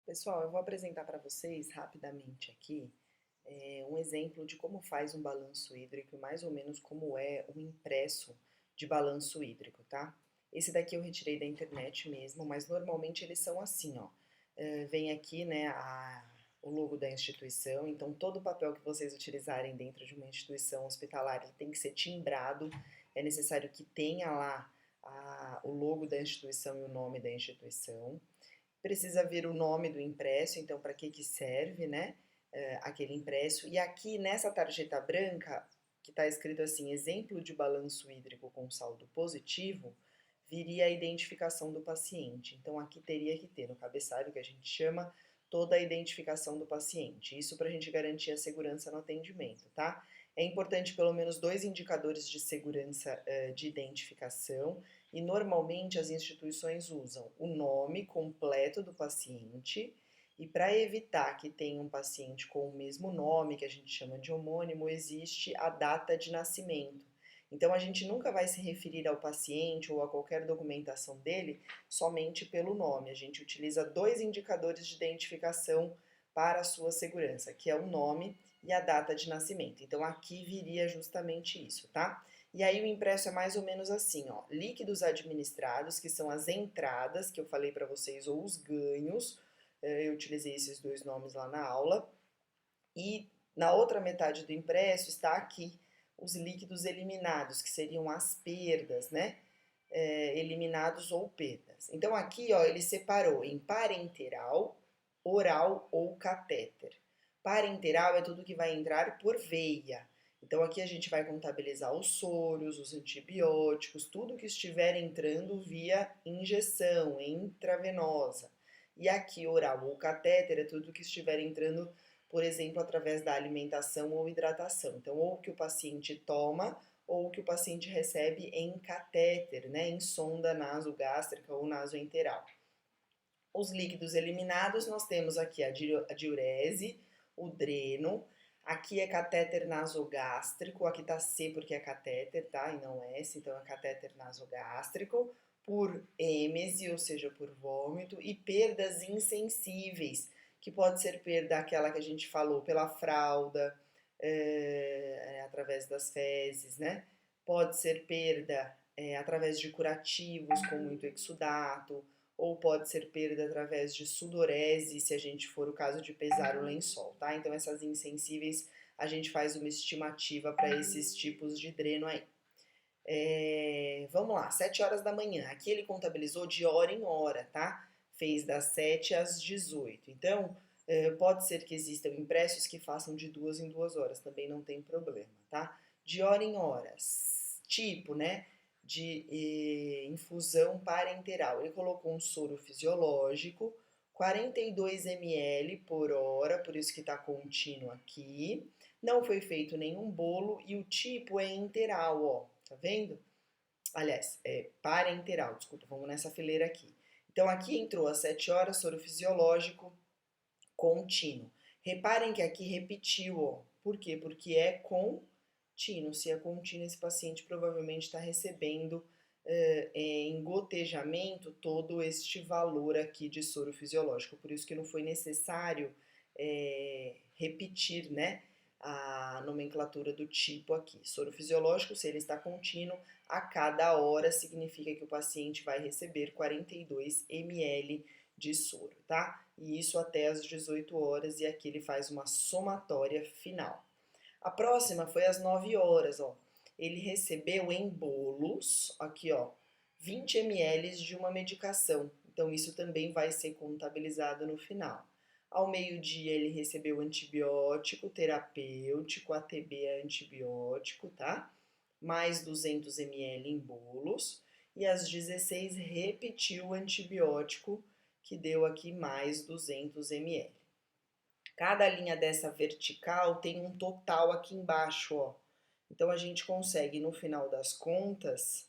Pessoal, eu vou apresentar para vocês rapidamente aqui um exemplo de como faz um balanço hídrico e mais ou menos como é um impresso de balanço hídrico, tá? Esse daqui eu retirei da internet mesmo, mas normalmente eles são assim, ó. Vem aqui, né, o logo da instituição, então todo o papel que vocês utilizarem dentro de uma instituição hospitalar ele tem que ser timbrado, é necessário que tenha lá o logo da instituição e o nome da instituição. Precisa ver o nome do impresso, então para que serve, né, aquele impresso. E aqui nessa tarjeta branca, que está escrito assim, exemplo de balanço hídrico com saldo positivo, viria a identificação do paciente. Então aqui teria que ter no cabeçalho, que a gente chama, toda a identificação do paciente. Isso para a gente garantir a segurança no atendimento, tá? É importante pelo menos 2 indicadores de segurança de identificação e normalmente as instituições usam o nome completo do paciente e para evitar que tenha um paciente com o mesmo nome, que a gente chama de homônimo, existe a data de nascimento. Então a gente nunca vai se referir ao paciente ou a qualquer documentação dele somente pelo nome. A gente utiliza 2 indicadores de identificação para a sua segurança, que é o nome e a data de nascimento. Então aqui viria justamente isso, tá? E aí o impresso é mais ou menos assim, ó, líquidos administrados, que são as entradas que eu falei para vocês, ou os ganhos, eu utilizei esses dois nomes lá na aula, e na outra metade do impresso está aqui os líquidos eliminados, que seriam as perdas, né? Eliminados ou perdas. Então aqui, ó, ele separou em parenteral, oral ou catéter. Parenteral é tudo que vai entrar por veia. Então aqui a gente vai contabilizar os soros, os antibióticos, tudo que estiver entrando via injeção intravenosa. E aqui oral ou catéter é tudo que estiver entrando, por exemplo, através da alimentação ou hidratação. Então, ou que o paciente toma ou que o paciente recebe em catéter, né, em sonda nasogástrica ou nasoenteral. Os líquidos eliminados, nós temos aqui a diurese, o dreno, aqui é catéter nasogástrico, aqui tá C porque é catéter, tá? E não S, então é catéter nasogástrico, por êmese, ou seja, por vômito, e perdas insensíveis, que pode ser perda aquela que a gente falou pela fralda, através das fezes, né? Pode ser perda através de curativos, com muito exudato, ou pode ser perda através de sudorese, se a gente for o caso de pesar o lençol, tá? Então essas insensíveis a gente faz uma estimativa para esses tipos de dreno aí. Vamos lá, 7 horas da manhã. Aqui ele contabilizou de hora em hora, tá? Fez das 7 às 18. Então, pode ser que existam impressos que façam de 2 em 2 horas, também não tem problema, tá? De hora em horas, tipo, né? De infusão parenteral. Ele colocou um soro fisiológico, 42 ml por hora, por isso que está contínuo aqui. Não foi feito nenhum bolo e o tipo é enteral, ó. Tá vendo? Aliás, é parenteral, desculpa, vamos nessa fileira aqui. Então aqui entrou às 7 horas, soro fisiológico contínuo. Reparem que aqui repetiu, ó. Por quê? Porque é contínuo. Se é contínuo, esse paciente provavelmente está recebendo em gotejamento todo este valor aqui de soro fisiológico. Por isso que não foi necessário repetir, né? A nomenclatura do tipo aqui. Soro fisiológico, se ele está contínuo, a cada hora significa que o paciente vai receber 42 ml de soro, tá? E isso até às 18 horas, e aqui ele faz uma somatória final. A próxima foi às 9 horas, ó. Ele recebeu em bolos, aqui, ó, 20 ml de uma medicação. Então, isso também vai ser contabilizado no final. Ao meio-dia, ele recebeu antibiótico terapêutico, ATB é antibiótico, tá? Mais 200 ml em bolos. E às 16, repetiu o antibiótico, que deu aqui mais 200 ml. Cada linha dessa vertical tem um total aqui embaixo, ó. Então, a gente consegue, no final das contas,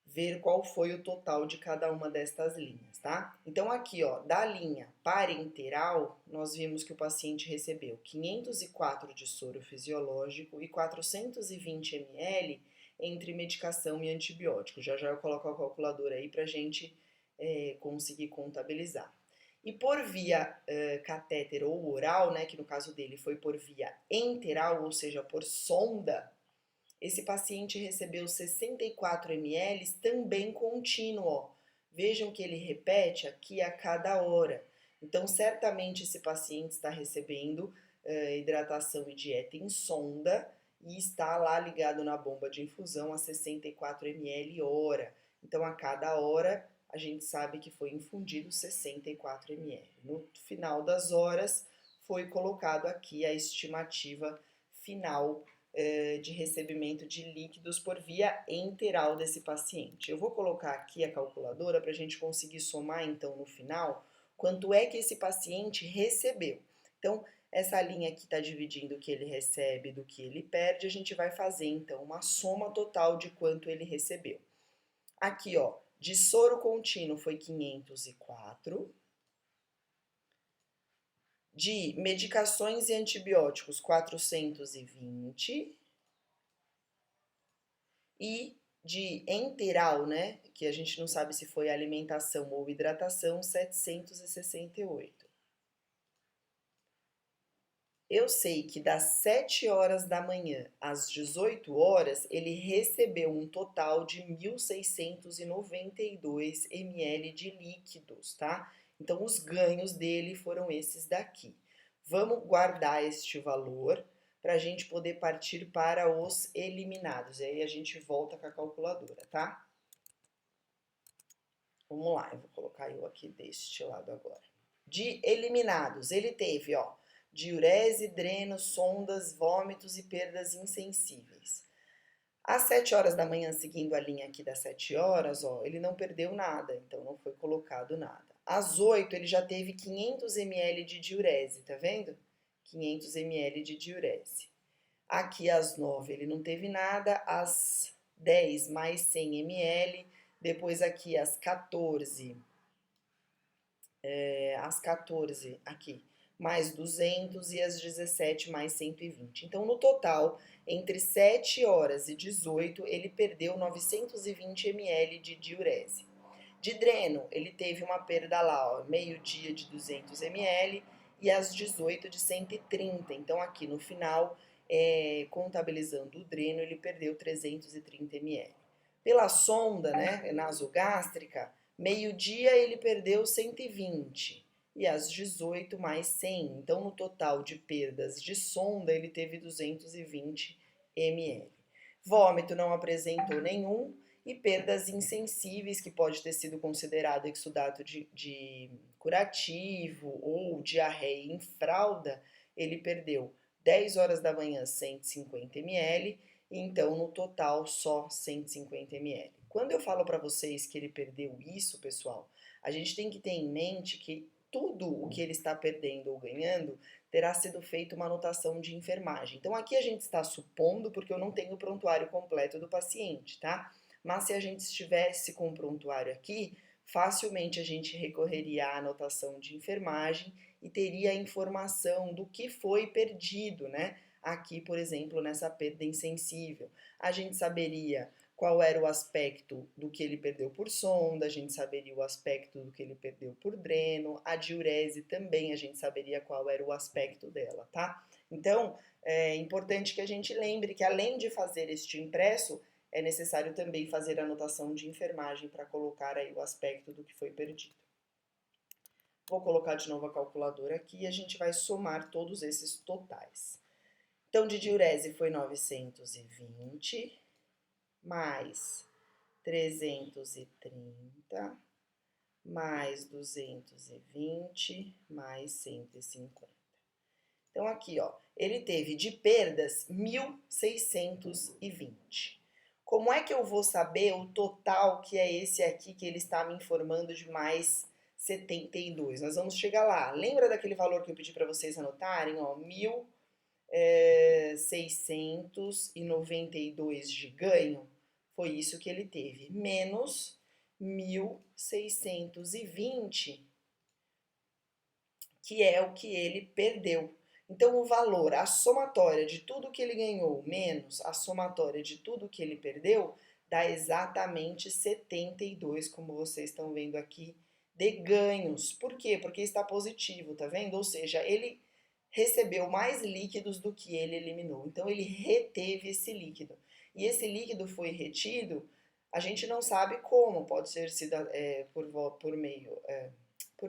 ver qual foi o total de cada uma destas linhas, tá? Então aqui, ó, da linha parenteral, nós vimos que o paciente recebeu 504 de soro fisiológico e 420 ml entre medicação e antibiótico. Já já eu coloco a calculadora aí pra gente conseguir contabilizar. E por via catéter ou oral, né, que no caso dele foi por via enteral, ou seja, por sonda, esse paciente recebeu 64 ml também contínuo, ó. Vejam que ele repete aqui a cada hora. Então, certamente esse paciente está recebendo hidratação e dieta em sonda e está lá ligado na bomba de infusão a 64 ml hora. Então, a cada hora, a gente sabe que foi infundido 64 ml. No final das horas, foi colocado aqui a estimativa final de recebimento de líquidos por via enteral desse paciente. Eu vou colocar aqui a calculadora para a gente conseguir somar, então, no final, quanto é que esse paciente recebeu. Então, essa linha aqui está dividindo o que ele recebe do que ele perde, a gente vai fazer, então, uma soma total de quanto ele recebeu. Aqui, ó, de soro contínuo foi 504, de medicações e antibióticos 420 e de enteral, né, que a gente não sabe se foi alimentação ou hidratação, 768. Eu sei que das 7 horas da manhã às 18 horas, ele recebeu um total de 1.692 ml de líquidos, tá? Então, os ganhos dele foram esses daqui. Vamos guardar este valor para a gente poder partir para os eliminados. E aí a gente volta com a calculadora, tá? Vamos lá, eu vou colocar eu aqui deste lado agora. De eliminados, ele teve, ó, diurese, dreno, sondas, vômitos e perdas insensíveis. Às 7 horas da manhã, seguindo a linha aqui das 7 horas, ó, ele não perdeu nada, então não foi colocado nada. Às 8, ele já teve 500 ml de diurese, tá vendo? 500 ml de diurese. Aqui às 9 ele não teve nada, às 10 mais 100 ml, depois aqui às 14, aqui mais 200 e às 17 mais 120. Então, no total, entre 7 horas e 18, ele perdeu 920 ml de diurese. De dreno, ele teve uma perda lá, ó, meio-dia de 200 ml e às 18 de 130. Então, aqui no final, contabilizando o dreno, ele perdeu 330 ml. Pela sonda, né, nasogástrica, meio-dia ele perdeu 120 e às 18 mais 100. Então, no total de perdas de sonda, ele teve 220 ml. Vômito não apresentou nenhum e perdas insensíveis, que pode ter sido considerado exudato de curativo ou diarreia em fralda, ele perdeu 10 horas da manhã 150 ml, e então no total só 150 ml. Quando eu falo para vocês que ele perdeu isso, pessoal, a gente tem que ter em mente que tudo o que ele está perdendo ou ganhando terá sido feita uma anotação de enfermagem. Então aqui a gente está supondo, porque eu não tenho o prontuário completo do paciente, tá? Mas se a gente estivesse com o prontuário aqui, facilmente a gente recorreria à anotação de enfermagem e teria a informação do que foi perdido, né? Aqui, por exemplo, nessa perda insensível. A gente saberia qual era o aspecto do que ele perdeu por sonda, a gente saberia o aspecto do que ele perdeu por dreno, a diurese também a gente saberia qual era o aspecto dela, tá? Então, é importante que a gente lembre que além de fazer este impresso, é necessário também fazer a anotação de enfermagem para colocar aí o aspecto do que foi perdido. Vou colocar de novo a calculadora aqui e a gente vai somar todos esses totais. Então, de diurese foi 920, mais 330, mais 220, mais 150. Então, aqui, ó, ele teve de perdas 1.620. Como é que eu vou saber o total que é esse aqui que ele está me informando de mais 72? Nós vamos chegar lá. Lembra daquele valor que eu pedi para vocês anotarem? Ó, 1.692 de ganho. Foi isso que ele teve. Menos 1.620, que é o que ele perdeu. Então, o valor, a somatória de tudo que ele ganhou, menos a somatória de tudo que ele perdeu, dá exatamente 72, como vocês estão vendo aqui de ganhos. Por quê? Porque está positivo, tá vendo? Ou seja, ele recebeu mais líquidos do que ele eliminou. Então ele reteve esse líquido. E esse líquido foi retido, a gente não sabe como, pode ser sido por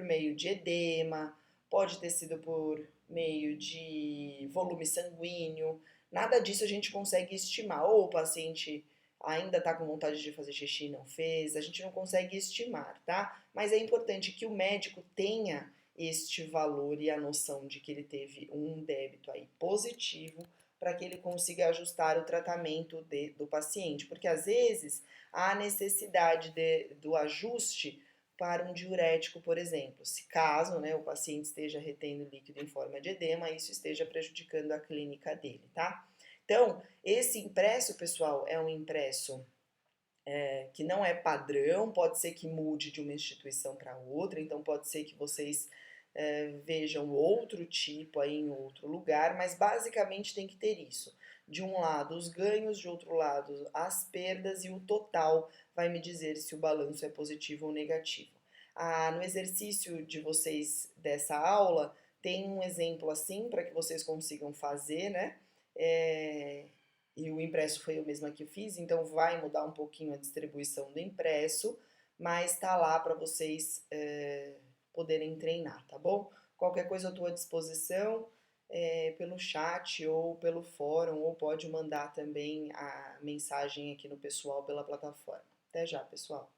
meio de edema, pode ter sido por meio de volume sanguíneo, nada disso a gente consegue estimar. Ou o paciente ainda está com vontade de fazer xixi e não fez, a gente não consegue estimar, tá? Mas é importante que o médico tenha este valor e a noção de que ele teve um débito aí positivo para que ele consiga ajustar o tratamento do paciente, porque às vezes há necessidade do ajuste para um diurético, por exemplo, se caso, né, o paciente esteja retendo líquido em forma de edema, isso esteja prejudicando a clínica dele, tá? Então, esse impresso, pessoal, é um impresso que não é padrão, pode ser que mude de uma instituição para outra, então pode ser que vocês vejam outro tipo aí em outro lugar, mas basicamente tem que ter isso. De um lado os ganhos, de outro lado as perdas e o total vai me dizer se o balanço é positivo ou negativo. No exercício de vocês dessa aula tem um exemplo assim para que vocês consigam fazer, né? É, e o impresso foi o mesmo que eu fiz, então vai mudar um pouquinho a distribuição do impresso, mas está lá para vocês poderem treinar, tá bom? Qualquer coisa eu estou à disposição pelo chat ou pelo fórum, ou pode mandar também a mensagem aqui no pessoal pela plataforma. Até já, pessoal!